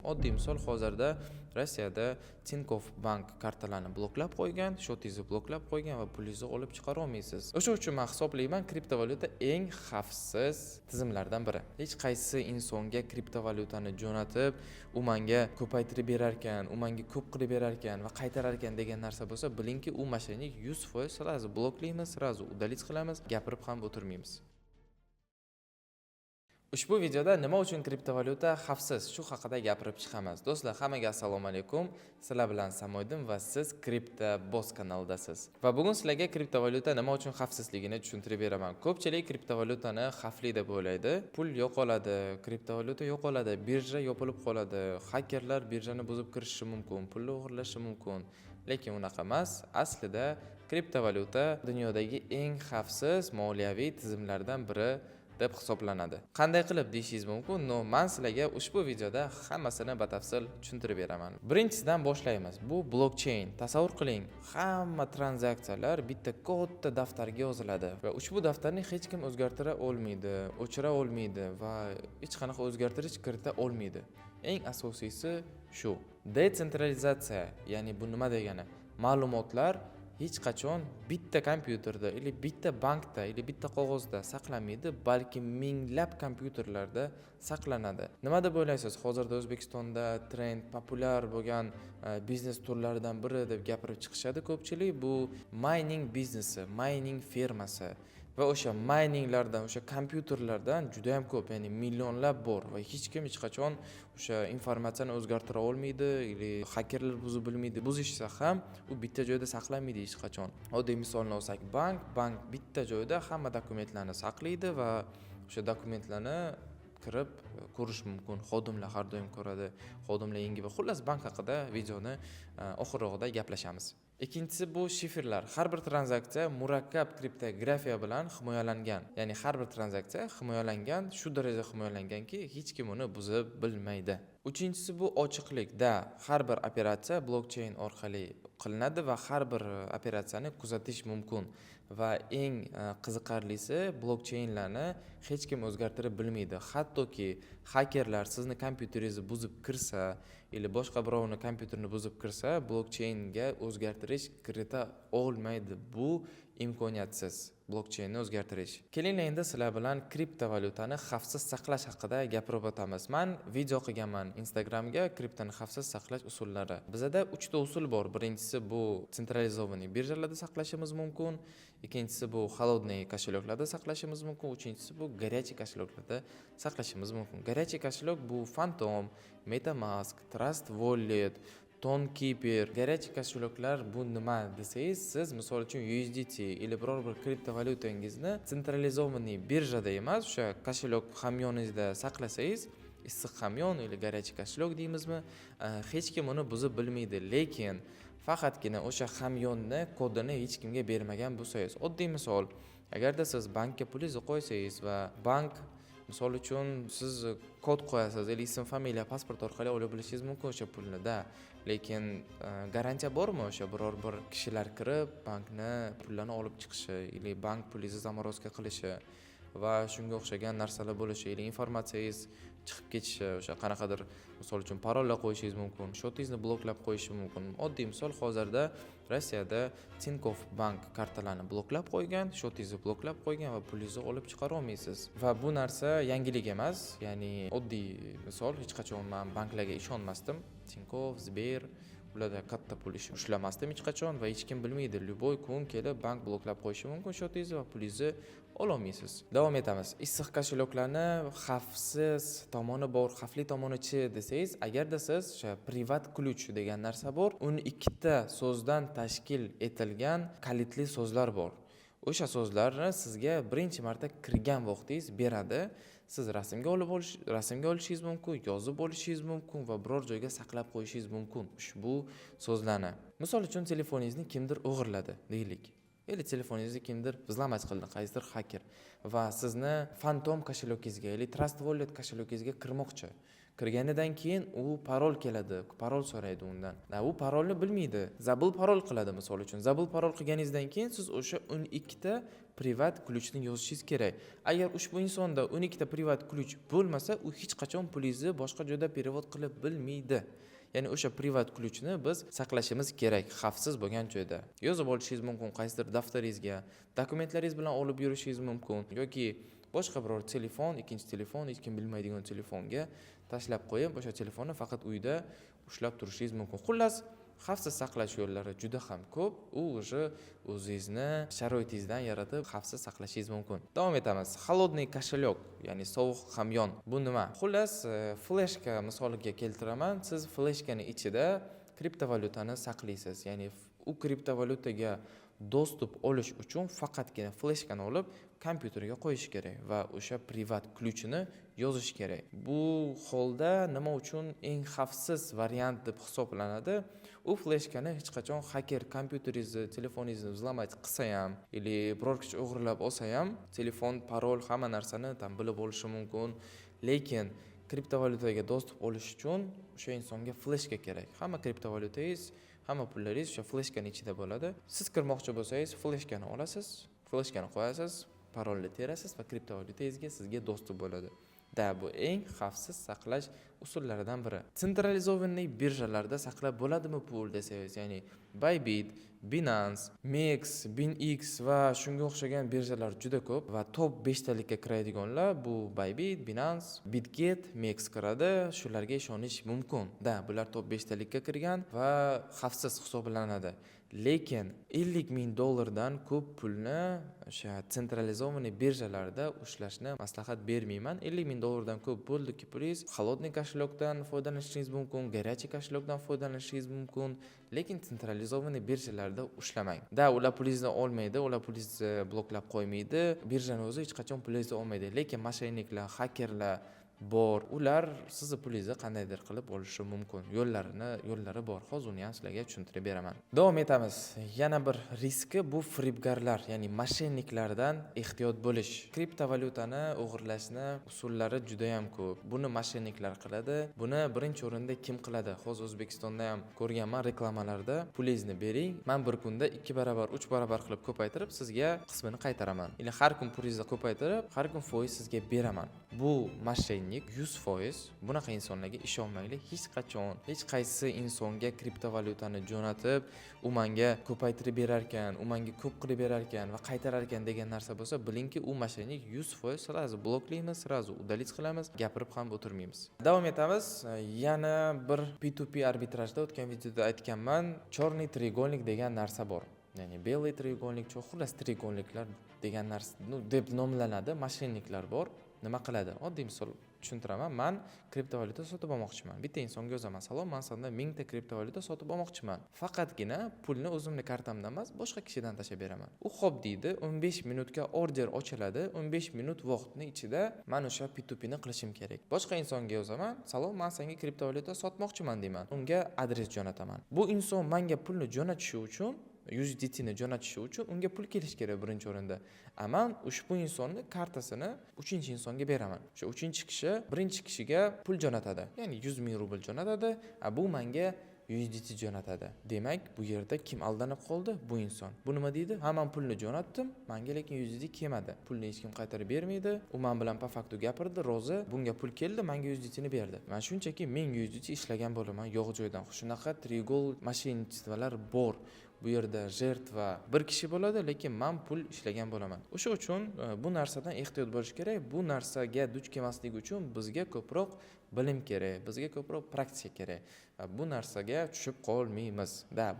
Oddiy misol, hozirda Rossiyada Tinkoff bank kartalarini bloklab qo'ygan, shotingizni bloklab qo'ygan va pulingizni olib chiqara olmaysiz. O'sha uchun men hisoblayman, kriptovalyuta eng xavfsiz tizimlardan biri. Hech qaysi insonga kriptovalyutani jo'natib, u menga ko'paytirib berar ekan, u menga ko'p qilib berar ekan va qaytarar ekan degan narsa bo'lsa, bilingki, u mashinani 100% sразу bloklaymiz, sразу удалить qilamiz, gapirib ham o'tirmaymiz. Ushbu videoda nima uchun kriptovalyuta xavfsiz, shu haqida gapirib chiqamiz. Do'stlar, hammaga assalomu alaykum. Sizlar bilan Samoydin va siz Crypto Boss kanalidasiz. Va bugun sizlarga kriptovalyuta nima uchun xavfsizligini tushuntirib beraman. Ko'pchilik kriptovalyutani xavfli deb o'ylaydi. Pul yo'qoladi, kriptovalyuta yo'qoladi, birja yopilib qoladi, hakerlar birjani buzib kirishi mumkin, pulni o'g'irlashi mumkin. Lekin unaqa emas. Aslida kriptovalyuta dunyodagi eng xavfsiz moliyaviy tizimlardan biri deb hisoblanadi. Qanday qilib deyishingiz mumkin? Men sizlarga ushbu videoda hammasini batafsil tushuntirib beraman. Birinchisidan boshlaymiz. Bu blockchain. Tasavvur qiling, hamma tranzaksiyalar bitta katta daftarga yoziladi va ushbu daftarni hech kim o'zgartira olmaydi, o'chira olmaydi va hech qanaqa o'zgartirish kirita olmaydi. Eng asosiysi shu. Desentralizatsiya, ya'ni bu nima degani? Ma'lumotlar hech qachon bitta kompyuterda yoki bitta bankda yoki bitta qog'ozda saqlanmaydi, balki minglab kompyuterlarda saqlanadi. Nima deb o'ylaysiz? Hozirda O'zbekistonda trend populyar bo'lgan biznes turlaridan biri deb gapirib chiqishadi ko'pchilik. Bu mining biznesi, mining firmasi. Va o'sha mininglardan, o'sha kompyuterlardan juda ham ko'p, ya'ni millionlab bor va hech kim hech qachon o'sha informatsiyani o'zgartira olmaydi yoki hakerlar buzib bilmaydi. Buzishsa ham u bitta joyda saqlanmaydi hech qachon. Oddiy misolni olsak, bank bitta joyda hamma dokumentlarni saqlaydi va o'sha dokumentlarni kirib ko'rish mumkin. Xodimlar har doim ko'radi, xodimlar yangi va xullas bank haqida videoni oxirroqda gaplashamiz. Ikkinchisi bu shifrlar. Har bir tranzaksiya murakkab kriptografiya bilan himoyalangan. Ya'ni har bir tranzaksiya himoyalangan, shu darajada himoyalanganki, hech kim uni buzib bilmaydi. Uchinchisi bu ochiqlikda. Har bir operatsiya blockchain orqali qilinadi va har bir operatsiyani kuzatish mumkin. Va eng qiziqarlisi, blockchainlarni hech kim o'zgartirib bilmaydi. Hattoki hakerlar sizni kompyuteringizni buzib kirsa, yoki boshqa birovning kompyuterini buzib kirsa, blockchainga o'zgartirish kirita olmaydi. Bu imkoniyatsiz blockchainni o'zgartirish. Kelinglar endi sizlar bilan kriptovalyutani xavfsiz saqlash haqida gapirib o'tamiz. Men video qilganman Instagramga kriptoni xavfsiz saqlash usullari. Bizda 3 ta usul bor. Birinchisi bu sentralizovanniy birjalarda saqlashimiz mumkin. Ikkinchisi bu холодный kosheloklarda saqlashimiz mumkin. Uchinchisi bu горячий kosheloklarda saqlashimiz mumkin. Горячий koshelok bu Phantom, MetaMask, Trust Wallet, Tonkeeper. Горячий kosheloklar bu nima desangiz, siz misol uchun USDT yoki biror bir kriptovalyutangizni sentralizovanniy birjada emas, o'sha koshelok hamyoningizda saqlasangiz, issiq hamyon yoki горячий koshelok deymizmi, hech kim uni buzib bilmaydi. Lekin faqatgina o'sha hamyonni kodini hech kimga bermagan bo'lsangiz. Oddiy misol, agarda siz bankka pulingizni qo'ysangiz va bank misol uchun siz kod qo'yasiz, yoki ism, familiya, pasport orqali olib bilishingiz mumkin o'sha pulni-da. Lekin garantiya bormi o'sha biror bir kishilar kirib bankni pullarni olib chiqishi yoki bank pulingizni zamorozka qilishi va shunga o'xshagan narsalar bo'lishi, yoki informatsiyangiz chiqib ketishi, o'sha qanaqadir misol uchun parollar qo'yishingiz mumkin, shotingizni bloklab qo'yishi mumkin. Oddiy misol, hozirda Rossiyada Tinkoff bank kartalarini bloklab qo'ygan, shotingizni bloklab qo'ygan va pulingizni olib chiqara olmaysiz. Va bu narsa yangilik emas, ya'ni oddiy misol, hech qachon men banklarga ishonmasdim. Tinkoff, Sber, ularda katta pul ushlamasdim hech qachon va hech kim bilmaydi. Любой kun kelib bank bloklab qo'yishi mumkin shotingizni va pulingizni ola olmaysiz. Davom etamiz. Issiq kosheloklarni xavfsiz tomoni bor, xavfli tomonichi desangiz, agarda siz o'sha privat ключ degan narsa bor, uni ikkita so'zdan tashkil etilgan kalitli so'zlar bor. O'sha so'zlarni sizga birinchi marta kirgan vaqtingiz beradi. Siz rasmga olishingiz mumkin, yozib olishingiz mumkin va biror joyga saqlab qo'yishingiz mumkin ushbu so'zlarni. Misol uchun telefoningizni kimdir o'g'irladi deylik. Yoki telefoningizni kimdir взломать qildi, qaysidir haker va sizni Phantom koshelokingizga yoki Trust Wallet koshelokingizga kirmoqchi. Kirganidan keyin u parol keladi, parol so'raydi undan. U parolni bilmaydi. Zabul parol qiladi misol uchun. Zabul parol qilganingizdan keyin siz o'sha 12 ta privat ключni yozishingiz kerak. Agar ushbu insonda 12 ta privat ключ bo'lmasa, u hech qachon pulingizni boshqa joyda perevod qilib bilmaydi. Ya'ni o'sha privat ключni biz saqlashimiz kerak, xavfsiz bo'lgan joyda. Yozib olishingiz mumkin qaysidir daftaringizga, dokumentlaringiz bilan olib yurishingiz mumkin yoki boshqa biror telefon, ikkinchi telefon, hech kim bilmaydigan telefonga tashlab qo'yib, o'sha telefonni faqat uyda ushlab turishingiz mumkin. Xullas, xavfsiz saqlash yo'llari juda ham ko'p. U o'zingizni sharoitingizdan yaratib xavfsiz saqlashingiz mumkin. Davom etamiz. Холодный кошелек, ya'ni sovuq hamyon. Bu nima? Xullas, fleshka misoliga keltiraman. Siz fleshkani ichida kriptovalyutani saqlaysiz. Ya'ni u kriptovalyutaga dostуп olish uchun faqatgina fleshkani olib kompyuterga qo'yish kerak va o'sha privat ключni yozish kerak. Bu holda nima uchun eng xavfsiz variant deb hisoblanadi? U fleshkani hech qachon haker kompyuteringizni, telefoningizni взломать qilsa ham, yoki biror kishi o'g'irlab olsa ham, telefon, parol, hamma narsani bilib olishi mumkin. Lekin kriptovalyutaga dostуп olish uchun o'sha insonga fleshka kerak. Hamma kriptovalyutangiz, hamma pullaringiz o'sha fleshkaning ichida bo'ladi. Siz kirmoqchi bo'lsangiz, fleshkani olasiz, fleshkani qo'yasiz, parolni terasiz va kriptovalyutangizga sizga dostуп bo'ladi. Bu eng xavfsiz saqlash usullaridan biri. Sentralizovanniy birjalarda saqlab bo'ladimi pul desangiz, ya'ni Bybit, Binance, MEX, BinX va shunga o'xshagan birjalar juda ko'p va top 5 talikka kiradiganlar bu Bybit, Binance, Bitget, MEX kiradi. Shularga ishonish mumkin. Bular top 5 talikka kirgan va xavfsiz hisoblanadi. Lekin $50,000 ko'p pulni o'sha sentralizovanniy birjalarda ushlashni maslahat bermayman. $50,000 ko'p bo'ldiki pulingiz, холодный кошелёкdan foydalanishingiz mumkin, горячий кошелёкdan foydalanishingiz mumkin, lekin sentralizovanniy birjalarda ushlamang. Ular pulingizni olmaydi, ular pulingizni bloklab qo'ymaydi. Birjani o'zi hech qachon pulingizni olmaydi, lekin moshenniklar, hakerlar bor. Ular sizni pulingizni qandaydir qilib olishi mumkin. Yo'llari bor. Hozir uni ham sizlarga tushuntirib beraman. Davom etamiz. Yana bir riski bu firibgarlar, ya'ni moshenniklardan ehtiyot bo'lish. Kriptovalyutani o'g'irlashni usullari juda ham ko'p. Buni moshenniklar qiladi. Buni birinchi o'rinda kim qiladi? Hozir O'zbekistonda ham ko'rganman reklamalarda. Pulingizni bering, men bir kunda 2 barobar, 3 barobar qilib ko'paytirib sizga qismini qaytaraman. Ya'ni har kun pulingizni ko'paytirib, har kun foiz sizga beraman. Bu moshennik 100%. Bunaqa insonlarga ishonmanglar. Hech qachon hech qaysi insonga kriptovalyutani jo'natib, u menga ko'paytirib berar ekan, u menga ko'p qilib berar ekan va qaytarar ekan degan narsa bo'lsa, bilingki, u moshennik 100% sразу bloklaymiz, sразу удалить qilamiz, gapirib ham o'tirmaymiz. Davom etamiz. Yana bir P2P arbitrajda o'tgan videoda aytganman, черный треугольник degan narsa bor. Ya'ni белый треугольник, xullas треугольникlar degan narsa deb nomlanadi, moshenniklar bor. Nima qiladi? Oddiy misol tushuntiraman. Men kriptovalyuta sotib olmoqchiman. Bitta insonga yozaman: "Salom, men sendan 1000 ta kriptovalyuta sotib olmoqchiman. Faqatgina pulni o'zimning kartamdan emas, boshqa kishidan tashab beraman." U xo'p deydi. 15 minutga order ochiladi. 15 minut vaqtning ichida men o'sha P2P ni qilishim kerak. Boshqa insonga yozaman: "Salom, men senga kriptovalyuta sotmoqchiman" deyman. Unga adres jo'nataman. Bu inson menga pulni jo'natishi uchun, USDT-ni jo'natishi uchun unga pul kelish kerak birinchi o'rinda. Men ushbu insonni kartasini 3-chi insonga beraman. O'sha 3-chi kishi birinchi kishiga pul jo'natadi. Ya'ni 100,000 rubl jo'natadi, bu menga USDT jo'natadi. Demak, bu yerda kim aldanib qoldi? Bu inson. Bu nima deydi? Men pulni jo'natdim, menga lekin USDT kelmadi. Pulni hech kim qaytarib bermaydi. U men bilan po faktu gapirdi, rozi, bunga pul keldi, menga USDT-ni berdi. Men shunchaki 1000 USDT ishlagan bo'laman yo'q joydan. Shunaqa trigol moshennichistvalar bor. Bu yerda jertva bir kishi bo'ladi, lekin men pul ishlagan bo'laman. O'sha uchun bu narsadan ehtiyot bo'lish kerak. Bu narsaga duch kelmaslik uchun bizga ko'proq bilim kerak, bizga ko'proq praktika kerak. Bu narsaga tushib qolmaymiz.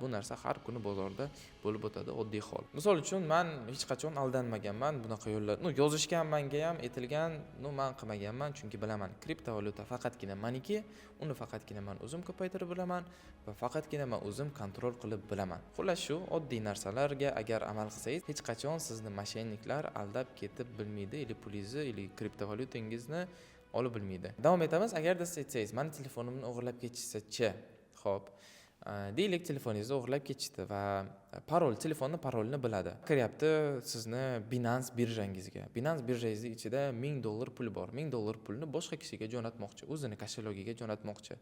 Bu narsa har kuni bozorda bo'lib o'tadi, oddiy hol. Misol uchun men hech qachon aldanmaganman bunaqa yo'llar. Yozishgan menga ham aytilgan, men qilmaganman, chunki bilaman, kriptovalyuta faqatgina meniki, uni faqatgina men o'zim ko'paytirib bilaman va faqatgina men o'zim kontrol qilib bilaman. Xullas shu oddiy narsalarga agar amal qilsangiz, hech qachon sizni moshenniklar aldab ketib bilmaydi, yoki pulingizni, yoki kriptovalyutangizni olib bilmaydi. Davom etamiz. Agarda siz aytsangiz, meni telefonimni o'g'irlab ketishsa-chi? Xo'p, Deylik, telefoningizni o'g'irlab ketishdi va telefonni parolini biladi. Kiryapti sizni Binance birjangizga. Binance birjangizni ichida $1000 pul bor. $1000 pulni boshqa kishiga jo'natmoqchi, o'zini kошелёgiga jo'natmoqchi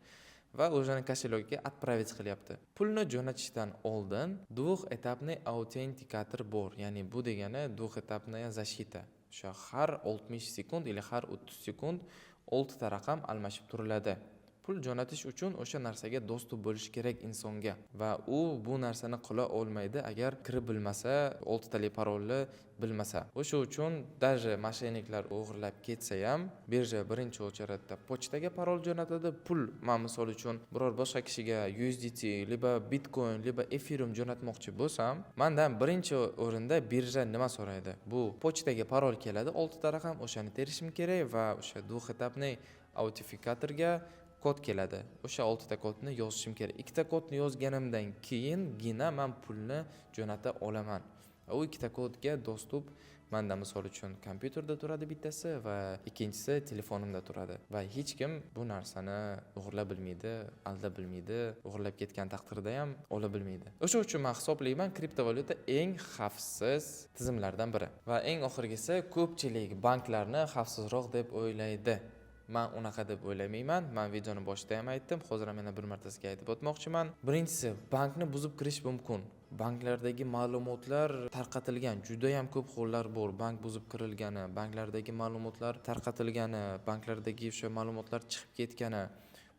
va o'zini kошелёgiga отправить qilyapti. Pulni jo'natishdan oldin двухэтапный autentikator bor. Ya'ni bu degani двухэтапная защита. O'sha har 60 sekund yoki har 30 sekund 6 ta raqam almashib turiladi. Pul jo'natish uchun o'sha narsaga dostуп bo'lish kerak insonga va u bu narsani qila olmaydi agar kirib bilmasa, 6 tali parolni bilmasa. O'sha uchun даже mashinaliklar o'g'irlab ketsa ham, birja birinchi o'chiratda pochtaga parol jo'natadi. Pul, men misol uchun biror boshqa kishiga USDT, liba Bitcoin, liba Ethereum jo'natmoqchi bo'lsam, mendan birinchi o'rinda birja nima so'raydi? Bu pochtaga parol keladi, 6 ta raqam, o'shani terishim kerak va o'sha двухэтапный autentifikatorga kod keladi. O'sha 6 ta kodni yozishim kerak. 2 ta kodni yozganimdan keyingina men pulni jo'nata olaman. U 2 ta kodga dostуп menda misol uchun kompyuterda turadi bittasi va ikkinchisi telefonimda turadi va hech kim bu narsani o'g'irlab bilmaydi, aldab bilmaydi, o'g'irlab ketgan taqdirda ham ola bilmaydi. O'sha uchun men hisoblayman, kriptovalyuta eng xavfsiz tizimlardan biri. Va eng oxirgisi, ko'pchilik banklarni xavfsizroq deb o'ylaydi. Men unaqa deb o'ylamayman. Men videoni boshida ham aytdim, hozir ham yana bir martasiga aytib o'tmoqchiman. Birinchisi, bankni buzib kirish mumkin. Banklardagi ma'lumotlar tarqatilgan, juda ham ko'p hollar bor. Bank buzib kirilgani, banklardagi ma'lumotlar tarqatilgani, banklardagi o'sha ma'lumotlar chiqib ketgani.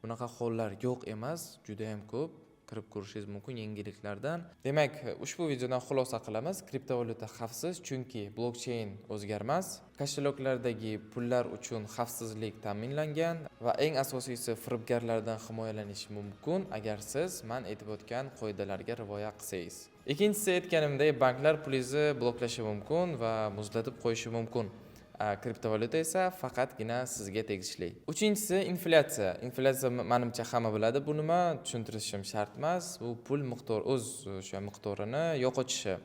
Bunaqa hollar yo'q emas, juda ham ko'p. Kirib ko'rishingiz mumkin yangiliklardan. Demak, ushbu videodan xulosa qilamiz. Kriptovalyuta xavfsiz, chunki blockchain o'zgarmas. Kошелёкlardagi pullar uchun xavfsizlik ta'minlangan va eng asosiysi firibgarlardan himoyalanish mumkin agar siz men aytib o'tgan qoidalarga rioya qilsangiz. Ikkinchisi, aytganimdek, banklar pulingizni bloklashi mumkin va muzlatib qo'yishi mumkin. Kriptovalyuta esa faqatgina sizga tegishli. Uchinchisi, inflyatsiya. Inflyatsiya menimcha hamma biladi, bu nima, tushuntirishim shart emas. Bu pul miqdori o'sha miqdorini yo'qotishi.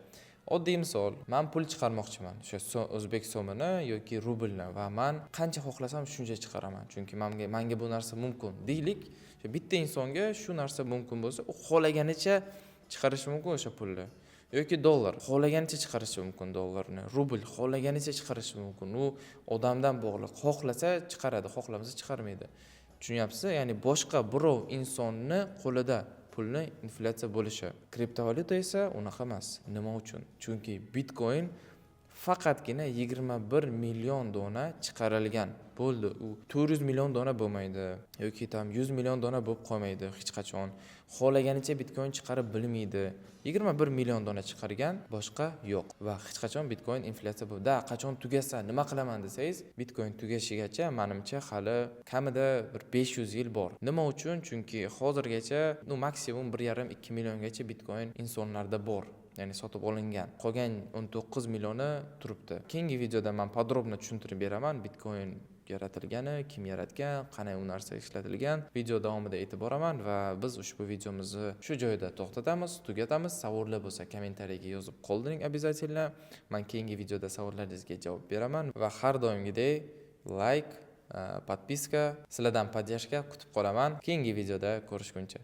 Oddiy misol, men pul chiqarmoqchiman, o'sha o'zbek so'mini yoki rublni va men qancha xohlasam shuncha chiqaraman, chunki menga bu narsa mumkin. Deylik, bitta insonga shu narsa mumkin bo'lsa, u xohlaganicha chiqarishi mumkin o'sha pulni. Yoki dollar xohlaganicha chiqarishi mumkin dollarni, rubl xohlaganicha chiqarishi mumkin. U odamdan bog'liq. Xohlasa chiqaradi, xohlamasa chiqarmaydi. Tushunyapsiz? Ya'ni boshqa birov insonni qo'lida pulni inflyatsiya bo'lishi. Kriptovalyuta esa unaqa emas. Nima uchun? Chunki Bitcoin faqatgina 21 million dona chiqarilgan. Bo'ldi. U 400 million dona bo'lmaydi yoki tam 100 million dona bo'lib qolmaydi hech qachon. Xohlaganicha Bitcoin chiqarib bilmaydi. 21 million dona chiqargan, boshqa yo'q. Va hech qachon Bitcoin inflyatsiya bo'ldi. Qachon tugasa, nima qilaman desangiz, Bitcoin tugashigacha menimcha hali kamida bir 500 yil bor. Nima uchun? Chunki hozirgacha maksimum 1,5-2 milliongacha Bitcoin insonlarda bor. Ya'ni sotib olingan. Qolgan 19 millioni turibdi. Keyingi videoda men podrobno tushuntirib beraman Bitcoin yaratilgani, kim yaratgan, qanday u narsa ishlatilgan. Video davomida aytib boraman va biz ushbu videomizni shu joyda to'xtatamiz, tugatamiz. Savollar bo'lsa kommentariyaga yozib qoldiring обязательно. Men keyingi videoda savollaringizga javob beraman va har doimgidek like, подписка, sizlardan podдержка kutib qolaman. Keyingi videoda ko'rishguncha